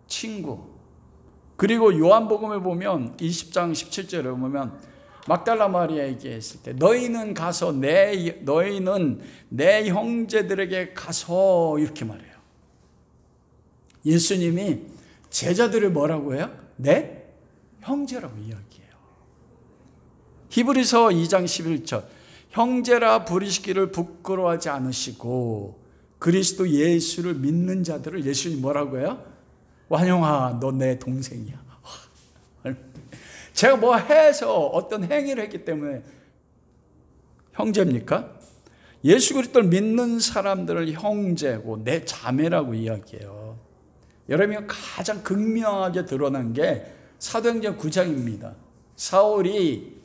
친구. 그리고 요한복음에 보면 20장 17절에 보면 막달라 마리아에게 했을 때 너희는 가서 너희는 내 형제들에게 가서 이렇게 말해요. 예수님이 제자들을 뭐라고 해요? 내 형제라고 이야기해요. 히브리서 2장 11절 형제라 부르시기를 부끄러워하지 않으시고 그리스도 예수를 믿는 자들을 예수님이 뭐라고 해요? 완용아, 너 내 동생이야. 제가 뭐 해서 어떤 행위를 했기 때문에 형제입니까? 예수 그리스도를 믿는 사람들을 형제고 내 자매라고 이야기해요. 여러분이 가장 극명하게 드러난 게 사도행전 9장입니다. 사울이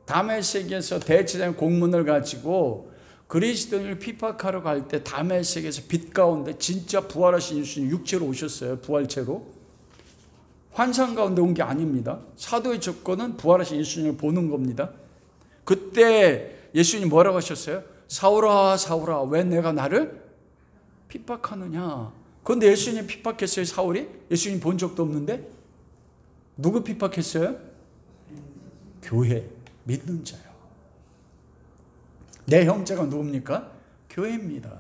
다메섹에서 대제사장 공문을 가지고 그리스도인을 핍박하러 갈 때 다메섹에서 빛 가운데 진짜 부활하신 예수님 육체로 오셨어요. 부활체로. 환상 가운데 온 게 아닙니다. 사도의 조건은 부활하신 예수님을 보는 겁니다. 그때 예수님 뭐라고 하셨어요? 사울아 사울아 왜 내가 나를 핍박하느냐. 그런데 예수님 핍박했어요, 사울이? 예수님 본 적도 없는데? 누구 핍박했어요? 교회, 믿는 자요. 내 형제가 누굽니까? 교회입니다.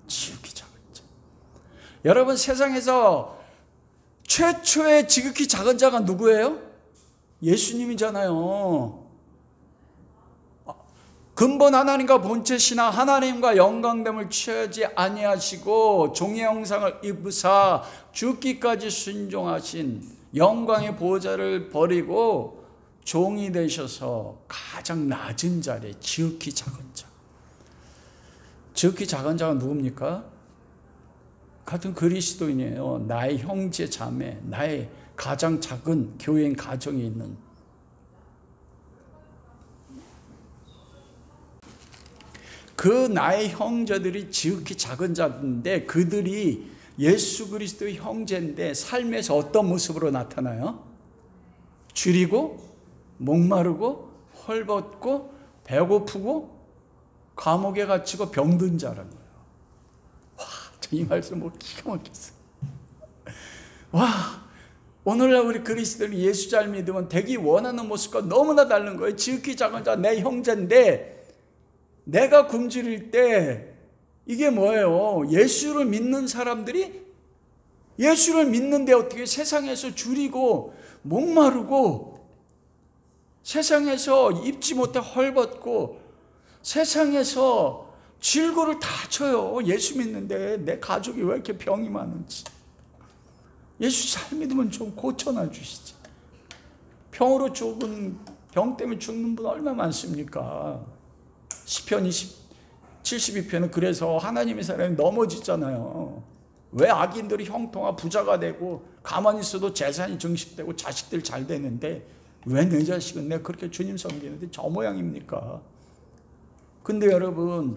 지극히 작은 자. 여러분, 세상에서 최초의 지극히 작은 자가 누구예요? 예수님이잖아요. 근본 하나님과 본체시나 하나님과 영광됨을 취하지 아니하시고 종의 형상을 입으사 죽기까지 순종하신 영광의 보좌를 버리고 종이 되셔서 가장 낮은 자리에 지극히 작은 자. 지극히 작은 자가 누굽니까? 같은 그리스도인이에요. 나의 형제 자매, 나의 가장 작은 교회인 가정에 있는 그 나의 형제들이 지극히 작은 자인데 그들이 예수 그리스도의 형제인데 삶에서 어떤 모습으로 나타나요? 줄이고 목마르고 헐벗고 배고프고 감옥에 갇히고 병든 자라는 거예요. 와, 저 이 말씀 뭐 기가 막혔어요. 와, 오늘날 우리 그리스도인이 예수 잘 믿으면 되기 원하는 모습과 너무나 다른 거예요. 지극히 작은 자 내 형제인데 내가 굶주릴 때 이게 뭐예요? 예수를 믿는 사람들이 예수를 믿는데 어떻게 세상에서 줄이고 목마르고 세상에서 입지 못해 헐벗고 세상에서 질고를 다 쳐요. 예수 믿는데 내 가족이 왜 이렇게 병이 많은지. 예수 잘 믿으면 좀 고쳐놔 주시지. 병으로 죽은, 병 때문에 죽는 분 얼마나 많습니까? 시편 72편은 그래서 하나님의 사람이 넘어지잖아요. 왜 악인들이 형통하 부자가 되고 가만히 있어도 재산이 증식되고 자식들 잘 되는데 왜 내 자식은 내가 그렇게 주님 섬기는데 저 모양입니까? 근데 여러분,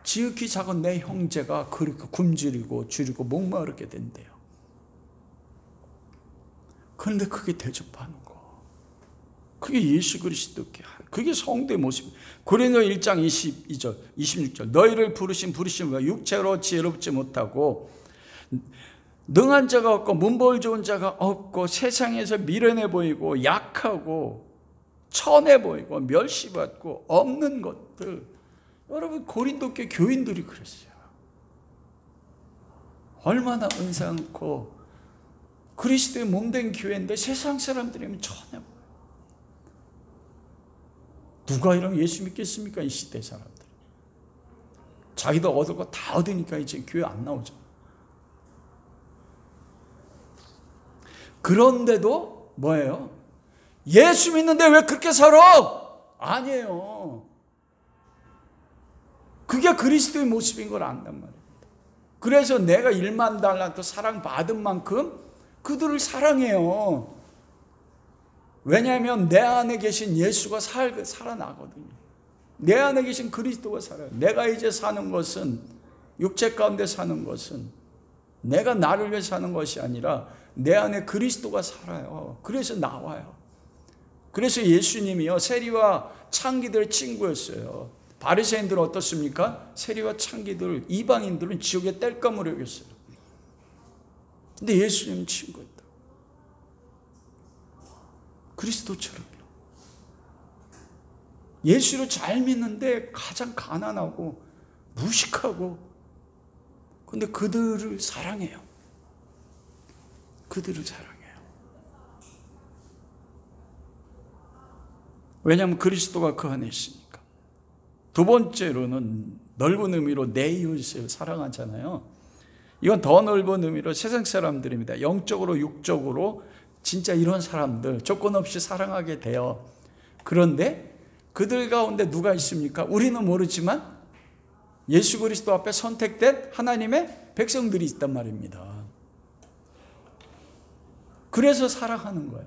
지극히 작은 내 형제가 그렇게 굶주리고 줄이고 목마르게 된대요. 그런데 그게 대접하는 거, 그게 예수 그리스도께, 그게 성도의 모습. 고린도 1장 22절 26절 너희를 부르신 왜 육체로 지혜롭지 못하고 능한 자가 없고 문벌 좋은 자가 없고 세상에서 미련해 보이고 약하고 천해 보이고 멸시받고 없는 것들. 여러분, 고린도교 교인들이 그랬어요. 얼마나 은사않고 그리스도의 몸된 교회인데 세상 사람들이면 천해 보여요. 누가 이러면 예수 믿겠습니까? 이 시대 사람들. 자기도 얻을 거 다 얻으니까 이제 교회 안 나오죠. 그런데도 뭐예요? 예수 믿는데 왜 그렇게 살아? 아니에요. 그게 그리스도의 모습인 걸 안단 말입니다. 그래서 내가 1만 달란트 사랑받은 만큼 그들을 사랑해요. 왜냐하면 내 안에 계신 예수가 살아나거든요. 내 안에 계신 그리스도가 살아요. 내가 이제 사는 것은, 육체 가운데 사는 것은 내가 나를 위해 사는 것이 아니라 내 안에 그리스도가 살아요. 그래서 나와요. 그래서 예수님이요, 세리와 창기들의 친구였어요. 바리새인들은 어떻습니까? 세리와 창기들, 이방인들은 지옥의 땔감으로 여겼어요. 근데 예수님은 친구였다. 그리스도처럼요. 예수를 잘 믿는데 가장 가난하고 무식하고, 근데 그들을 사랑해요. 그들을 사랑해요. 왜냐하면 그리스도가 그 안에 있으니까. 두 번째로는 넓은 의미로 내 이웃을 사랑하잖아요. 이건 더 넓은 의미로 세상 사람들입니다. 영적으로 육적으로 진짜 이런 사람들 조건 없이 사랑하게 돼요. 그런데 그들 가운데 누가 있습니까? 우리는 모르지만 예수 그리스도 앞에 선택된 하나님의 백성들이 있단 말입니다. 그래서 사랑하는 거예요.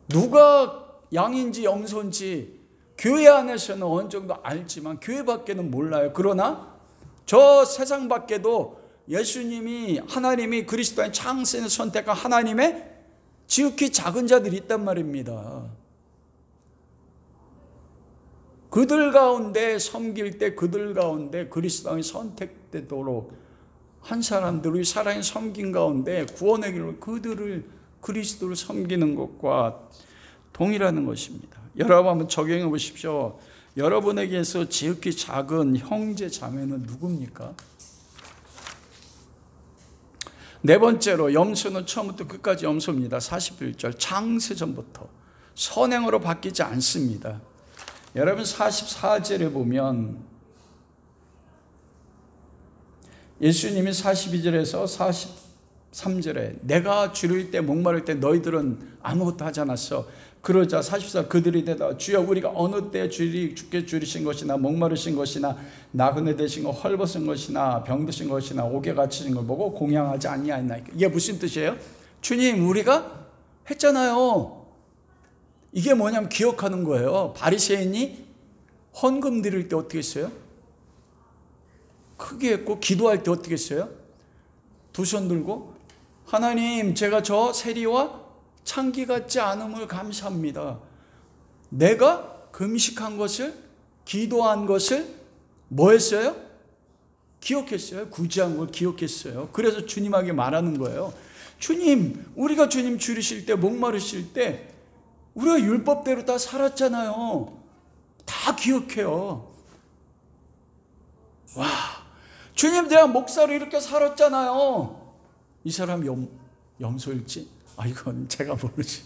누가 양인지 염소인지 교회 안에서는 어느 정도 알지만 교회 밖에는 몰라요. 그러나 저 세상 밖에도 예수님이, 하나님이 그리스도의 창세를 선택한 하나님의 지극히 작은 자들이 있단 말입니다. 그들 가운데 섬길 때 그들 가운데 그리스도의 선택되도록 한 사람들의 사랑의 섬긴 가운데 구원의 길로 그들을, 그리스도를 섬기는 것과 동일하는 것입니다. 여러분 한번 적용해 보십시오. 여러분에게서 지극히 작은 형제 자매는 누굽니까? 네 번째로, 염소는 처음부터 끝까지 염소입니다. 41절 창세전부터 선행으로 바뀌지 않습니다. 여러분 44절에 보면 예수님이 42절에서 3절에 내가 줄일 때 목마를 때 너희들은 아무것도 하지 않았어. 그러자 44 그들이 대답 주여 우리가 어느 때 주께 줄이신 것이나 목마르신 것이나 나그네 되신 거 헐벗은 것이나 병드신 것이나 옥에 갇히신 걸 보고 공양하지 아니하였나이까. 이게 무슨 뜻이에요? 주님 우리가 했잖아요. 이게 뭐냐면 기억하는 거예요. 바리새인이 헌금 드릴 때 어떻게 했어요? 크게 했고 기도할 때 어떻게 했어요? 두 손 들고 하나님 제가 저 세리와 창기 같지 않음을 감사합니다. 내가 금식한 것을 기도한 것을 뭐 했어요? 기억했어요. 구제한 걸 기억했어요. 그래서 주님에게 말하는 거예요. 주님 우리가 주님 줄이실 때 목마르실 때 우리가 율법대로 다 살았잖아요. 다 기억해요. 와 주님 내가 목사로 이렇게 살았잖아요. 이 사람 염소일지? 이건 제가 모르지.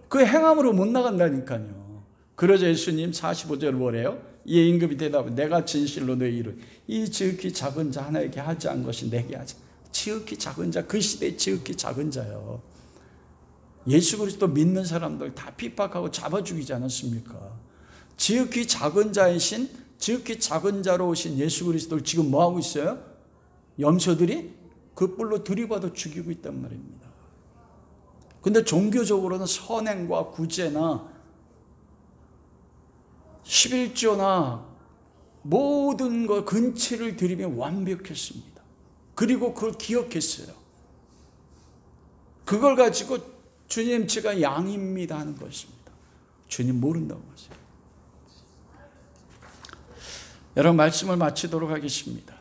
그 행함으로 못 나간다니까요. 그러자 예수님 45절 뭐래요? 이에 임금이 대답해 내가 진실로 너희 이르 이 지극히 작은 자 하나에게 하지 않은 것이 내게 하지. 지극히 작은 자, 그 시대에 지극히 작은 자요. 예수 그리스도 믿는 사람들 다 핍박하고 잡아 죽이지 않았습니까? 지극히 작은 자이신 지극히 작은 자로 오신 예수 그리스도를 지금 뭐 하고 있어요? 염소들이 그 뿔로 들이받아 죽이고 있단 말입니다. 근데 종교적으로는 선행과 구제나 11조나 모든 것 근체를 드리며 완벽했습니다. 그리고 그걸 기억했어요. 그걸 가지고 주님 제가 양입니다 하는 것입니다. 주님 모른다고 하세요. 여러분 말씀을 마치도록 하겠습니다.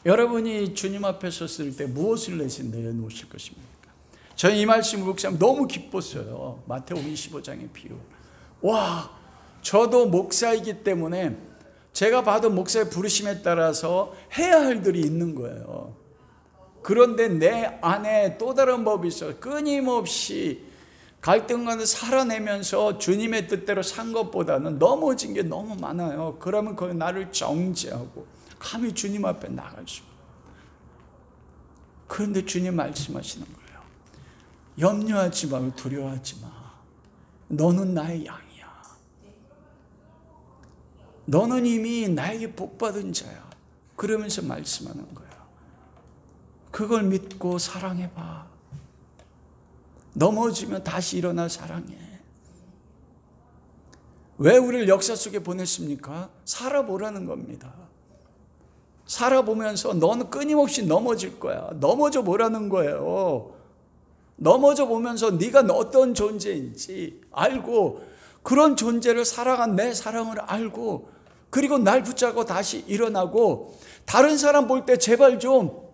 여러분이 주님 앞에 섰을 때 무엇을 내놓으실 것입니까? 저는 이 말씀을 묵상하면 너무 기뻤어요. 마태복음 25장의 비유. 와, 저도 목사이기 때문에 제가 받은 목사의 부르심에 따라서 해야 할 일이 있는 거예요. 그런데 내 안에 또 다른 법이 있어요. 끊임없이 갈등과는 살아내면서 주님의 뜻대로 산 것보다는 넘어진 게 너무 많아요. 그러면 그게 나를 정죄하고 감히 주님 앞에 나갈 수. 그런데 주님 말씀하시는 거예요. 염려하지 말고 두려워하지 마. 너는 나의 양이야. 너는 이미 나에게 복받은 자야. 그러면서 말씀하는 거예요. 그걸 믿고 사랑해봐. 넘어지면 다시 일어나 사랑해. 왜 우리를 역사 속에 보냈습니까? 살아보라는 겁니다. 살아보면서 너는 끊임없이 넘어질 거야. 넘어져 보라는 거예요. 넘어져 보면서 네가 어떤 존재인지 알고 그런 존재를 사랑한 내 사랑을 알고 그리고 날 붙잡고 다시 일어나고 다른 사람 볼 때 제발 좀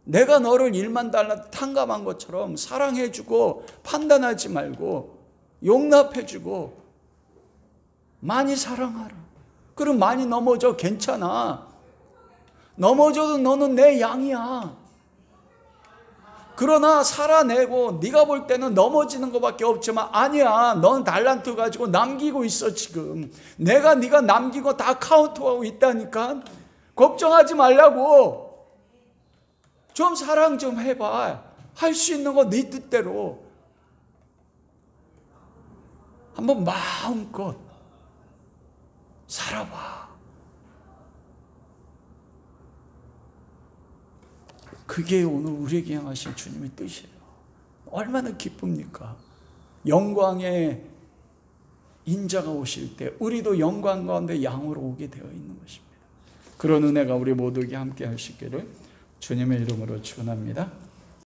내가 너를 1만 달러 탕감한 것처럼 사랑해주고 판단하지 말고 용납해주고 많이 사랑하라. 그럼 많이 넘어져 괜찮아. 넘어져도 너는 내 양이야. 그러나 살아내고 네가 볼 때는 넘어지는 것밖에 없지만 아니야. 넌 달란트 가지고 남기고 있어 지금. 내가 네가 남기고 다 카운트하고 있다니까. 걱정하지 말라고. 좀 사랑 좀 해봐. 할 수 있는 거 네 뜻대로. 한번 마음껏 살아봐. 그게 오늘 우리에게 향하신 주님의 뜻이에요. 얼마나 기쁩니까? 영광의 인자가 오실 때 우리도 영광 가운데 양으로 오게 되어 있는 것입니다. 그런 은혜가 우리 모두에게 함께 하시기를 주님의 이름으로 축원합니다.